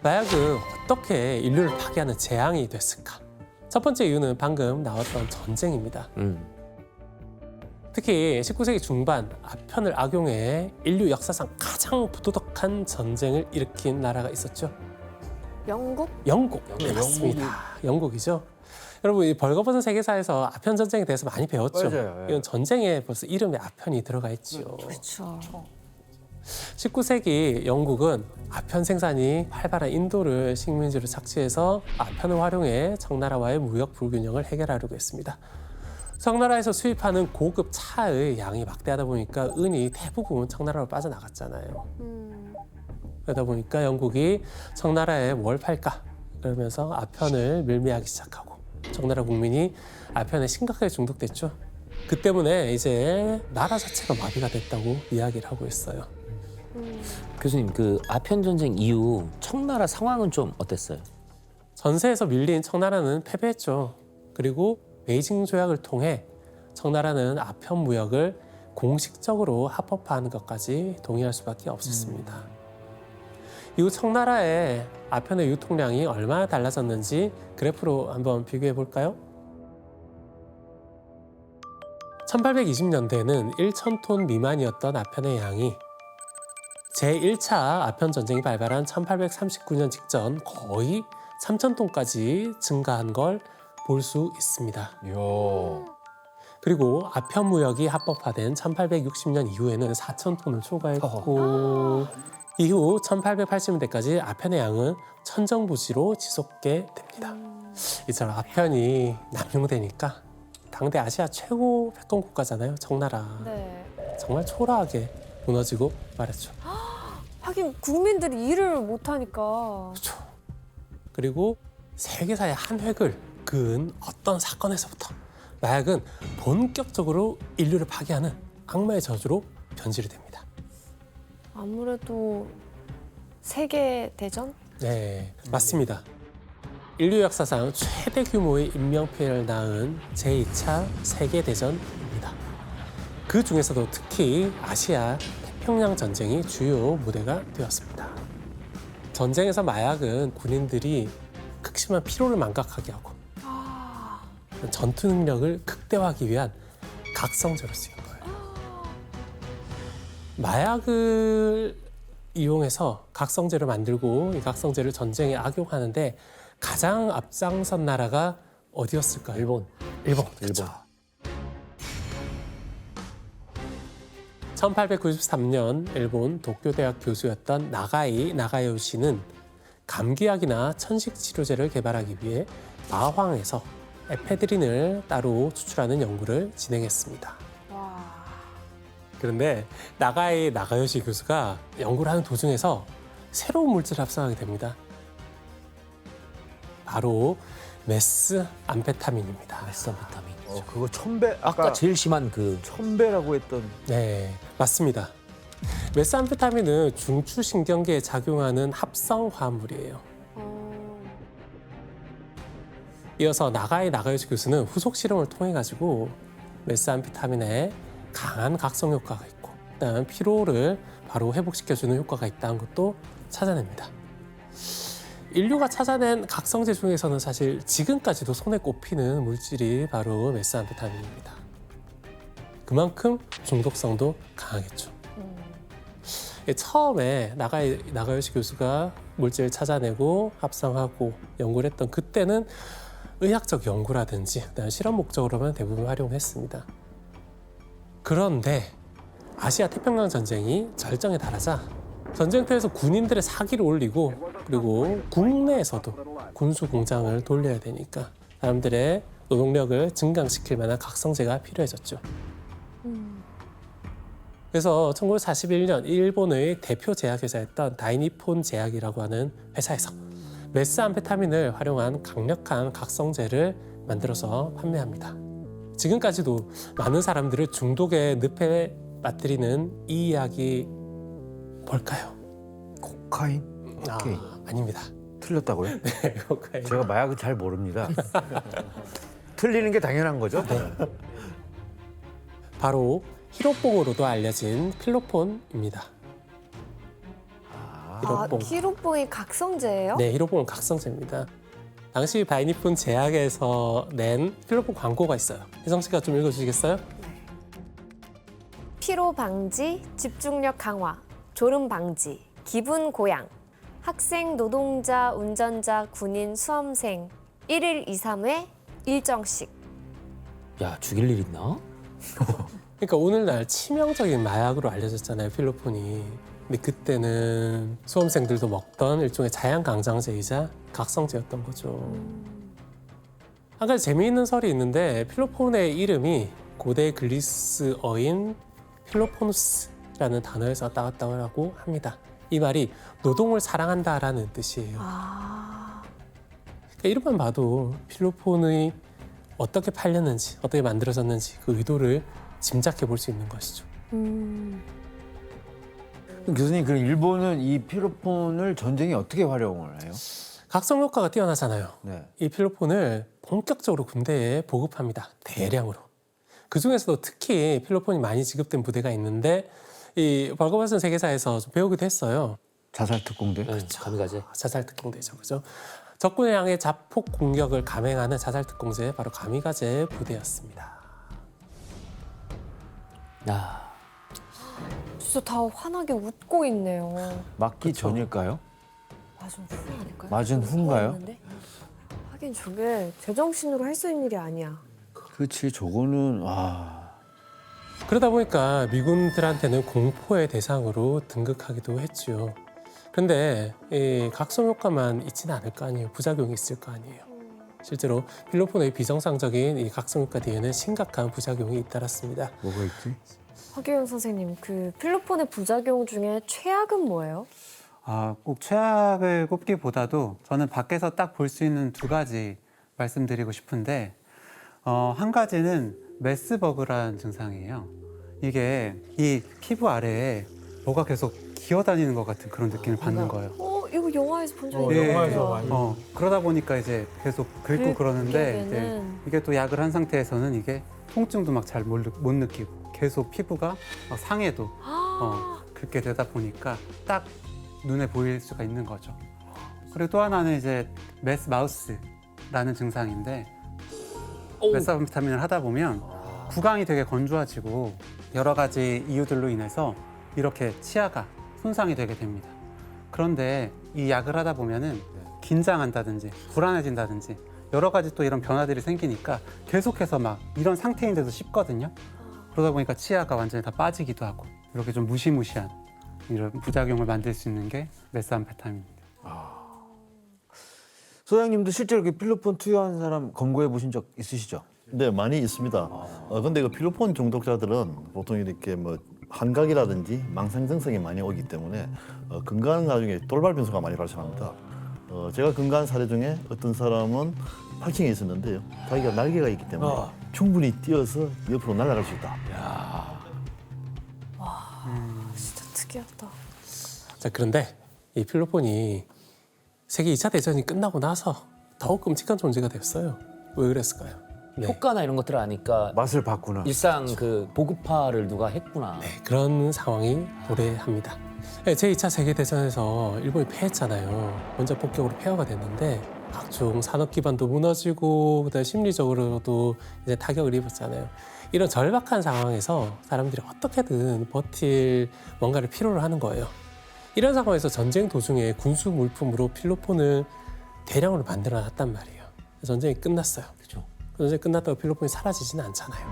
마약은 어떻게 인류를 파괴하는 재앙이 됐을까? 첫 번째 이유는 방금 나왔던 전쟁입니다. 특히 19세기 중반 아편을 악용해 인류 역사상 가장 부도덕한 전쟁을 일으킨 나라가 있었죠. 영국? 영국. 네, 맞습니다. 영국이죠. 여러분, 이 벌거벗은 세계사에서 아편 전쟁에 대해서 많이 배웠죠. 맞아요. 예. 이건 전쟁에 벌써 이름에 아편이 들어가 있죠. 그렇죠. 19세기 영국은 아편 생산이 활발한 인도를 식민지로 착취해서 아편을 활용해 청나라와의 무역 불균형을 해결하려고 했습니다. 청나라에서 수입하는 고급 차의 양이 막대하다 보니까 은이 대부분 청나라로 빠져나갔잖아요. 그러다 보니까 영국이 청나라에 뭘 팔까? 그러면서 아편을 밀매하기 시작하고 청나라 국민이 아편에 심각하게 중독됐죠. 그 때문에 이제 나라 자체가 마비가 됐다고 이야기를 하고 있어요. 교수님, 그 아편 전쟁 이후 청나라 상황은 좀 어땠어요? 전세에서 밀린 청나라는 패배했죠. 그리고 베이징 조약을 통해 청나라는 아편 무역을 공식적으로 합법화하는 것까지 동의할 수밖에 없었습니다. 이후 청나라의 아편의 유통량이 얼마나 달라졌는지 그래프로 한번 비교해 볼까요? 1820년대에는 1,000톤 미만이었던 아편의 양이 제1차 아편 전쟁이 발발한 1839년 직전 거의 3,000톤까지 증가한 걸 볼 수 있습니다. 이야. 그리고 아편 무역이 합법화된 1860년 이후에는 4,000톤을 초과했고 이후 1880년대까지 아편의 양은 천정부지로 지속게 됩니다. 이처럼 아편이 남용되니까 당대 아시아 최고 패권 국가잖아요. 청나라. 네. 정말 초라하게 무너지고 말았죠. 하긴 국민들이 일을 못하니까. 그렇죠. 그리고 세계사의 한 획을 그은 어떤 사건에서부터 마약은 본격적으로 인류를 파괴하는 악마의 저주로 변질이 됩니다. 아무래도 세계 대전? 네, 맞습니다. 인류 역사상 최대 규모의 인명피해를 낳은 제2차 세계대전입니다. 그 중에서도 특히 아시아 태평양 전쟁이 주요 무대가 되었습니다. 전쟁에서 마약은 군인들이 극심한 피로를 망각하게 하고 전투 능력을 극대화하기 위한 각성제로 쓰인 거예요. 마약을 이용해서 각성제를 만들고 이 각성제를 전쟁에 악용하는데 가장 앞장선 나라가 어디였을까요? 일본. 그렇죠. 1893년 일본 도쿄대학 교수였던 나가요시는 감기약이나 천식치료제를 개발하기 위해 마황에서 에페드린을 따로 추출하는 연구를 진행했습니다. 와. 그런데 나가요시 교수가 연구를 하는 도중에서 새로운 물질을 합성하게 됩니다. 바로 메스암페타민입니다. 메스암페타민. 그거 1,000배 아까 제일 심한 그 1,000배라고 했던. 네, 맞습니다. 메스암페타민은 중추신경계에 작용하는 합성 화합물이에요. 이어서 나가요시 교수는 후속 실험을 통해 가지고 메스암페타민에 강한 각성 효과가 있고 그다음 피로를 바로 회복시켜주는 효과가 있다는 것도 찾아냅니다. 인류가 찾아낸 각성제 중에서는 사실 지금까지도 손에 꼽히는 물질이 바로 메스암페타민입니다. 그만큼 중독성도 강하겠죠. 처음에 나가요시 교수가 물질을 찾아내고 합성하고 연구를 했던 그때는 의학적 연구라든지 그다음 실험 목적으로만 대부분 활용했습니다. 그런데 아시아 태평양 전쟁이 절정에 달하자 전쟁터에서 군인들의 사기를 올리고 그리고 국내에서도 군수 공장을 돌려야 되니까 사람들의 노동력을 증강시킬 만한 각성제가 필요해졌죠. 그래서 1941년 일본의 대표 제약회사였던 다이니폰 제약이라고 하는 회사에서 메스암페타민을 활용한 강력한 각성제를 만들어서 판매합니다. 지금까지도 많은 사람들을 중독의 늪에 빠뜨리는 이 약이 뭘까요? 코카인? 오케이. 아닙니다. 틀렸다고요? 네, 코카인. 제가 마약을 잘 모릅니다. 틀리는 게 당연한 거죠? 바로 히로뽕으로도 알려진 필로폰입니다. 히로뽕. 히로뽕이 각성제예요? 네, 히로뽕은 각성제입니다. 당시 바이니폰 제약에서 낸 히로뽕 광고가 있어요. 혜성 씨가 좀 읽어주시겠어요? 피로 방지, 집중력 강화, 졸음 방지, 기분 고양, 학생, 노동자, 운전자, 군인, 수험생 1일 2, 3회 일정씩. 야, 죽일 일 있나? 그러니까 오늘날 치명적인 마약으로 알려졌잖아요, 필로폰이. 근데 그때는 수험생들도 먹던 일종의 자양강장제이자 각성제였던 거죠. 한 가지 재미있는 설이 있는데 필로폰의 이름이 고대 그리스어인 필로포누스라는 단어에서 따왔다고 합니다. 이 말이 노동을 사랑한다라는 뜻이에요. 그러니까 이름만 봐도 필로폰이 어떻게 팔렸는지, 어떻게 만들어졌는지 그 의도를 짐작해 볼 수 있는 것이죠. 교수님, 그럼 일본은 이 필로폰을 전쟁에 어떻게 활용을 해요? 각성 효과가 뛰어나잖아요. 네. 이 필로폰을 본격적으로 군대에 보급합니다. 대량으로. 그 중에서도 특히 필로폰이 많이 지급된 부대가 있는데 이 벌거벗은 세계사에서 좀 배우기도 했어요. 자살 특공대? 가미가제. 자살 특공대죠, 그죠? 적군을 향해 자폭 공격을 감행하는 자살 특공대 바로 가미가제 부대였습니다. 야, 진짜 다 환하게 웃고 있네요. 맞기 전일까요? 맞은 후 아닐까요? 맞은 후인가요? 있는데? 하긴 저게 제정신으로 할 수 있는 일이 아니야. 그렇지, 저거는 그러다 보니까 미군들한테는 공포의 대상으로 등극하기도 했죠. 그런데 이 각성 효과만 있지는 않을 거 아니에요. 부작용이 있을 거 아니에요. 실제로 필로폰의 비정상적인 이 각성 효과 뒤에는 심각한 부작용이 잇따랐습니다. 뭐가 있지? 허규영 선생님, 그 필로폰의 부작용 중에 최악은 뭐예요? 꼭 최악을 꼽기보다도 저는 밖에서 딱 볼 수 있는 두 가지 말씀드리고 싶은데 한 가지는 메스버그라는 증상이에요. 이게 이 피부 아래에 뭐가 계속 기어다니는 것 같은 그런 느낌을 받는 거예요. 이거 영화에서 본 적이 예, 있어요. 그러다 보니까 이제 계속 긁고 그러는데 이제 되는. 이게 또 약을 한 상태에서는 이게 통증도 막 잘 못 느끼고 계속 피부가 막 상해도 긁게 되다 보니까 딱 눈에 보일 수가 있는 거죠. 그리고 또 하나는 이제 메스 마우스라는 증상인데 메스암페타민을 하다 보면 구강이 되게 건조해지고 여러 가지 이유들로 인해서 이렇게 치아가 손상이 되게 됩니다. 그런데 이 약을 하다 보면은 긴장한다든지 불안해진다든지 여러 가지 또 이런 변화들이 생기니까 계속해서 막 이런 상태인데도 씹거든요. 그러다 보니까 치아가 완전히 다 빠지기도 하고 이렇게 좀 무시무시한 이런 부작용을 만들 수 있는 게 메스암페타민입니다. 소장님도 실제로 이렇게 필로폰 투여한 사람 검거해 보신 적 있으시죠? 네, 많이 있습니다. 근데 그 필로폰 중독자들은 보통 이렇게 뭐 환각이라든지 망상증상이 많이 오기 때문에 근간 나중에 돌발 변수가 많이 발생합니다. 제가 근간 사례 중에 어떤 사람은 8층에 있었는데요. 자기가 날개가 있기 때문에 충분히 뛰어서 옆으로 날아갈 수 있다. 진짜 특이하다. 자, 그런데 이 필로폰이 세계 2차 대전이 끝나고 나서 더욱 끔찍한 존재가 됐어요. 왜 그랬을까요? 네. 효과나 이런 것들을 아니까 맛을 봤구나. 일상 그 보급화를 누가 했구나. 네, 그런 상황이 도래합니다. 네, 제2차 세계대전에서 일본이 패했잖아요. 원자 폭격으로 폐허가 됐는데 각종 산업 기반도 무너지고 그다음에 심리적으로도 이제 타격을 입었잖아요. 이런 절박한 상황에서 사람들이 어떻게든 버틸 뭔가를 필요로 하는 거예요. 이런 상황에서 전쟁 도중에 군수 물품으로 필로폰을 대량으로 만들어 놨단 말이에요. 전쟁이 끝났어요. 그죠. 전쟁이 끝났다고 필로폰이 사라지지는 않잖아요.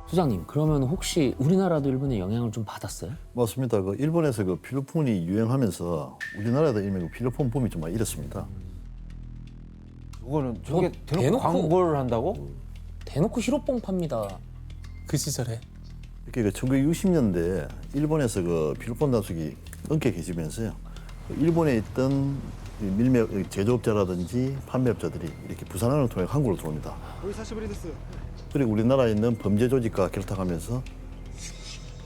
소장님, 그러면 혹시 우리나라도 일본의 영향을 좀 받았어요? 맞습니다. 그 일본에서 그 필로폰이 유행하면서 우리나라에도 이미 그 필로폰 붐이 좀 많이 일었습니다. 이거는 저게 저거 대놓고 대놓고- 광고를 한다고? 대놓고 히로뽕 팝니다. 그 시절에 이렇게 그 1960년대 일본에서 그 필로폰 단속이 엄격해지면서요. 일본에 있던 이 밀매 제조업자라든지 판매업자들이 이렇게 부산항을 통해 한국으로 들어옵니다. 그리고 우리나라에 있는 범죄 조직과 결탁하면서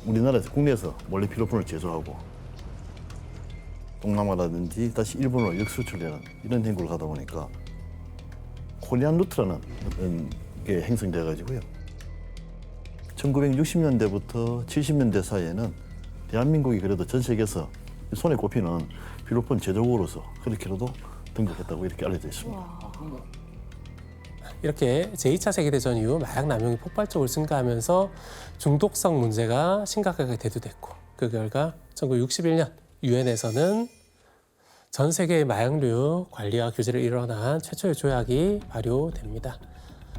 우리나라에서 국내에서 몰래 필로폰을 제조하고 동남아라든지 다시 일본으로 역수출되는 이런 행보를 하다 보니까 코리안 루트라는 게 형성돼 가지고요. 1960년대부터 70년대 사이에는 대한민국이 그래도 전 세계에서 손에 꼽히는 필로폰 제조국으로서 그렇게라도 등극했다고 이렇게 알려져 있습니다. 이렇게 제2차 세계대전 이후 마약 남용이 폭발적으로 증가하면서 중독성 문제가 심각하게 대두됐고 그 결과 1961년 유엔에서는 전 세계의 마약류 관리와 규제를 일원한 최초의 조약이 발효됩니다.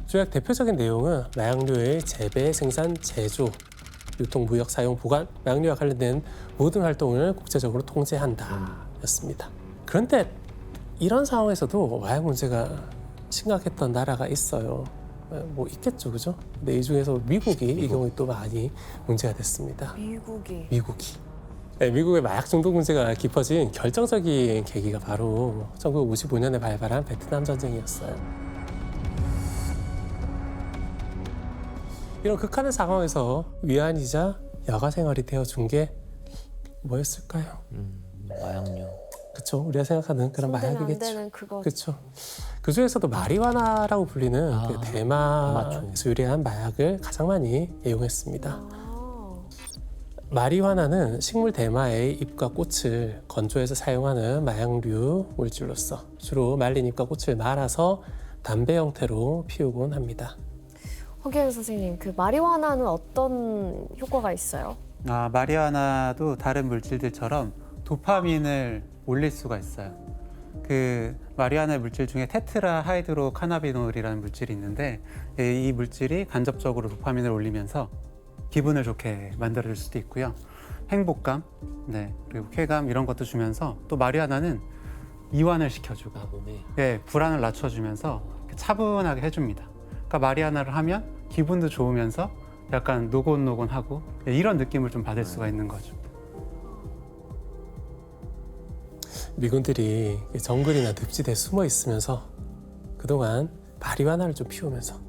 조약 대표적인 내용은 마약류의 재배, 생산, 제조, 유통, 무역, 사용, 보관, 마약류와 관련된 모든 활동을 국제적으로 통제한다 였습니다. 그런데 이런 상황에서도 마약 문제가 심각했던 나라가 있어요. 뭐 있겠죠, 그죠? 근데 이 중에서 미국이 이 경우에 또 많이 문제가 됐습니다. 미국이. 네, 미국의 마약 중독 문제가 깊어진 결정적인 계기가 바로 1955년에 발발한 베트남 전쟁이었어요. 이런 극한의 상황에서 위안이자 여가 생활이 되어준 게 뭐였을까요? 마약류. 그렇죠. 우리가 생각하는 그런 손대면 안 마약이겠죠. 되는 그거. 그렇죠. 그 중에서도 마리화나라고 불리는 그 대마에서 대마초. 유래한 마약을 가장 많이 애용했습니다. 아. 마리화나는 식물 대마의 잎과 꽃을 건조해서 사용하는 마약류 물질로서 주로 말린 잎과 꽃을 말아서 담배 형태로 피우곤 합니다. 허기영 선생님, 그 마리화나는 어떤 효과가 있어요? 마리화나도 다른 물질들처럼 도파민을 올릴 수가 있어요. 그 마리화나 물질 중에 테트라 하이드로 카나비놀이라는 물질이 있는데 이 물질이 간접적으로 도파민을 올리면서 기분을 좋게 만들어줄 수도 있고요. 행복감, 그리고 쾌감 이런 것도 주면서 또 마리화나는 이완을 시켜주고 몸에. 불안을 낮춰주면서 차분하게 해줍니다. 그러니까 마리화나를 하면 기분도 좋으면서 약간 노곤노곤하고 이런 느낌을 좀 받을 수가 있는 거죠. 미군들이 정글이나 늪지대에 숨어 있으면서 그동안 마리화나를 좀 피우면서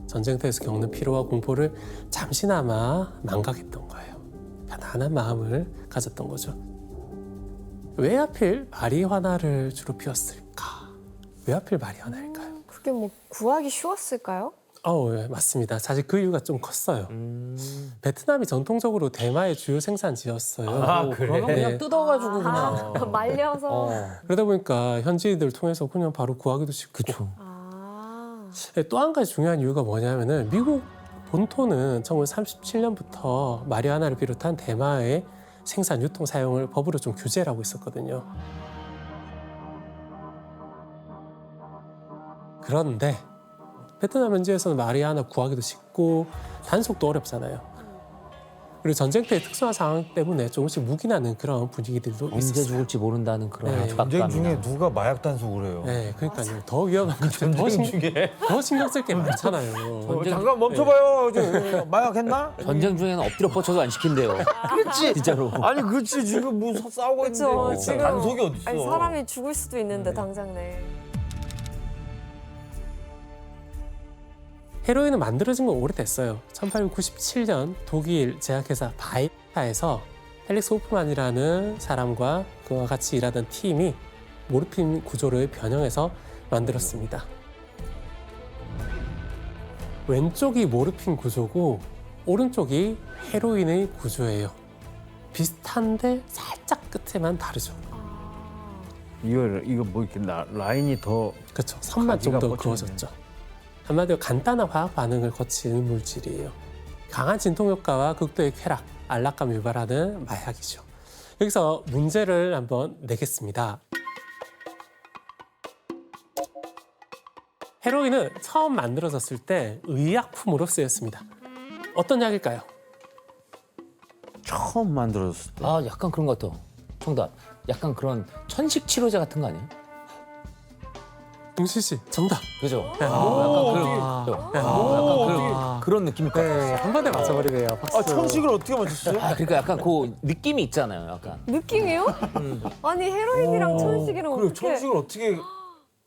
전쟁터에서 겪는 피로와 공포를 잠시나마 망각했던 거예요. 편안한 마음을 가졌던 거죠. 왜 하필 마리화나를 주로 피웠을까? 왜 하필 마리화나일까요? 그게 뭐 구하기 쉬웠을까요? 네, 맞습니다. 사실 그 이유가 좀 컸어요. 베트남이 전통적으로 대마의 주요 생산지였어요. 그러면 그냥 네. 뜯어가지고 그냥. 말려서. 그러다 보니까 현지인들 통해서 그냥 바로 구하기도 쉽고. 그쵸. 또 한 가지 중요한 이유가 뭐냐면은 미국 본토는 1937년부터 마리화나를 비롯한 대마의 생산, 유통, 사용을 법으로 좀 규제를 하고 있었거든요. 그런데 베트남 현지에서는 마리화나 구하기도 쉽고 단속도 어렵잖아요. 그리고 전쟁터의 특수한 상황 때문에 조금씩 묵인하는 그런 분위기들도 언제 있었어요. 죽을지 모른다는 그런 네. 전쟁 압박감이나. 중에 누가 마약 단속을 해요? 네, 그러니까요. 더 위험한 것 전쟁 중에 더 신경 쓸 게 많잖아요. 잠깐 멈춰봐요. 저 마약 했나? 전쟁 중에는 엎드려 뻗쳐도 안 시킨대요. 그렇지. 진짜로. 아니 그렇지 지금 뭐 싸우고 그쵸, 있는데 지금. 단속이 어디 있어? 아니, 사람이 죽을 수도 있는데 당장 내. 헤로인은 만들어진 건 오래됐어요. 1897년 독일 제약회사 바이타에서 헬릭스 호프만이라는 사람과 그와 같이 일하던 팀이 모르핀 구조를 변형해서 만들었습니다. 왼쪽이 모르핀 구조고 오른쪽이 헤로인의 구조예요. 비슷한데 살짝 끝에만 다르죠. 이거 뭐 이렇게 라인이 더 그렇죠. 선만 좀 가지가 더 뻗쳐있네. 그어졌죠. 한마디로 간단한 화학 반응을 거치는 물질이에요. 강한 진통 효과와 극도의 쾌락, 안락감 유발하는 마약이죠. 여기서 문제를 한번 내겠습니다. 헤로인은 처음 만들어졌을 때 의약품으로 쓰였습니다. 어떤 약일까요? 처음 만들어졌을 때. 아, 약간 그런 것 같아. 정답. 약간 그런 천식 치료제 같은 거 아니에요? 동실 씨, 정답. 그죠? 아, 그런 느낌일 것 같아요. 네, 한 번에 맞춰버리네요. 박수. 천식을 어떻게 맞췄어요? 그러니까 약간 그 느낌이 있잖아요. 약간. 느낌이요? 아니 헤로인이랑 천식이랑 그래 어떻게? 천식을 어떻게?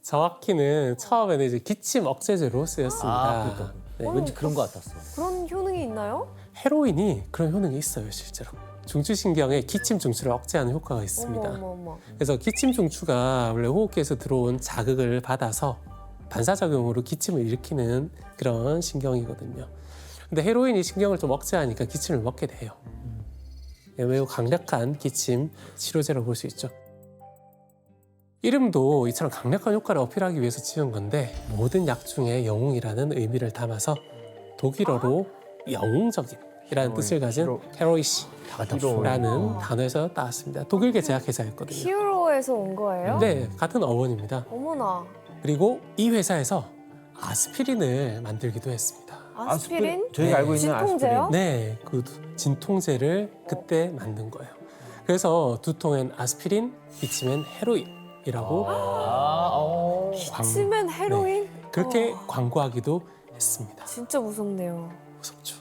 정확히는 처음에는 이제 기침 억제제로 쓰였습니다. 그러니까. 네, 왠지 그런 것 같았어. 그런 효능이 있나요? 헤로인이 그런 효능이 있어요, 실제로. 중추신경의 기침 중추를 억제하는 효과가 있습니다. 어머. 그래서 기침 중추가 원래 호흡기에서 들어온 자극을 받아서 반사작용으로 기침을 일으키는 그런 신경이거든요. 근데 헤로인이 신경을 좀 억제하니까 기침을 먹게 돼요. 매우 강력한 기침 치료제로 볼 수 있죠. 이름도 이처럼 강력한 효과를 어필하기 위해서 지은 건데 모든 약 중에 영웅이라는 의미를 담아서 독일어로 영웅적인이라는 뜻을 가진 헤로이시라는 단어에서 따왔습니다. 독일계 제약회사였거든요. 히어로에서 온 거예요? 네, 같은 어원입니다. 어머나. 그리고 이 회사에서 아스피린을 만들기도 했습니다. 아스피린? 저희가 알고 있는 진통제요? 아스피린. 네, 그 진통제를 그때 만든 거예요. 그래서 두통엔 아스피린, 기침엔 헤로인이라고 기침엔 헤로인? 그렇게 광고하기도 했습니다. 진짜 무섭네요. 무섭죠.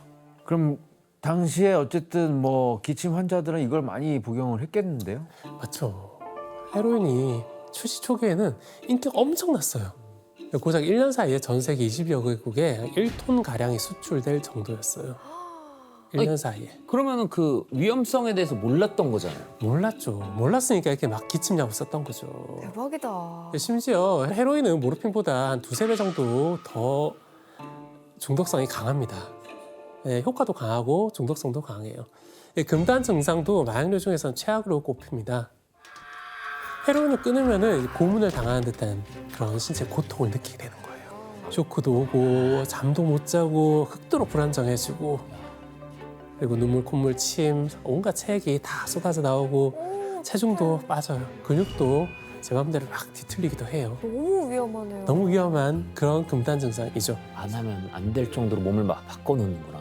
그럼 당시에 어쨌든 뭐 기침 환자들은 이걸 많이 복용을 했겠는데요? 맞죠. 헤로인이 출시 초기에는 인기가 엄청났어요. 고작 1년 사이에 전 세계 20여 개국에 1톤 가량이 수출될 정도였어요. 1년 사이에. 그러면은 그 위험성에 대해서 몰랐던 거잖아요. 몰랐죠. 몰랐으니까 이렇게 막 기침약을 썼던 거죠. 대박이다. 심지어 헤로인은 모르핀보다 한 2~3배 정도 더 중독성이 강합니다. 네, 효과도 강하고 중독성도 강해요. 금단 증상도 마약류 중에서는 최악으로 꼽힙니다. 헤로인을 끊으면 고문을 당하는 듯한 그런 신체 고통을 느끼게 되는 거예요. 쇼크도 오고 잠도 못 자고 극도로 불안정해지고 그리고 눈물, 콧물, 침 온갖 체액이 다 쏟아져 나오고 체중도 빠져요. 근육도 제 맘대로 막 뒤틀리기도 해요. 너무 위험하네요. 너무 위험한 그런 금단 증상이죠. 안 하면 안 될 정도로 몸을 막 바꿔놓는구나.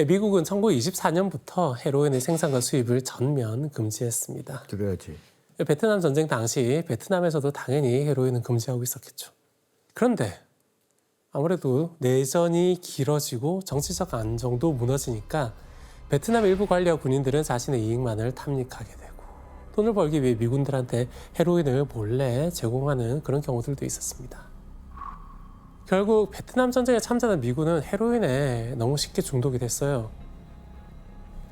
미국은 1924년부터 헤로인의 생산과 수입을 전면 금지했습니다. 그래야지. 베트남 전쟁 당시 베트남에서도 당연히 헤로인은 금지하고 있었겠죠. 그런데 아무래도 내전이 길어지고 정치적 안정도 무너지니까 베트남 일부 관리와 군인들은 자신의 이익만을 탐닉하게 되고 돈을 벌기 위해 미군들한테 헤로인을 몰래 제공하는 그런 경우들도 있었습니다. 결국 베트남 전쟁에 참전한 미군은 헤로인에 너무 쉽게 중독이 됐어요.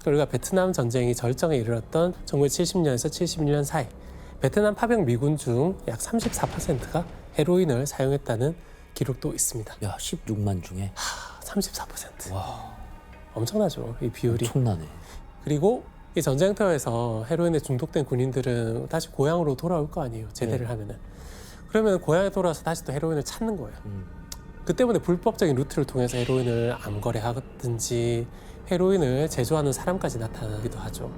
그러니까 베트남 전쟁이 절정에 이르렀던 1970년에서 71년 사이 베트남 파병 미군 중 약 34%가 헤로인을 사용했다는 기록도 있습니다. 야, 16만 중에 34%. 와, 엄청나죠, 이 비율이. 엄청나네. 그리고 이 전쟁터에서 헤로인에 중독된 군인들은 다시 고향으로 돌아올 거 아니에요, 제대를 하면은. 그러면 고향에 돌아와서 다시 또 헤로인을 찾는 거예요. 그 때문에 불법적인 루트를 통해서 헤로인을 암거래하든지 헤로인을 제조하는 사람까지 나타나기도 하죠.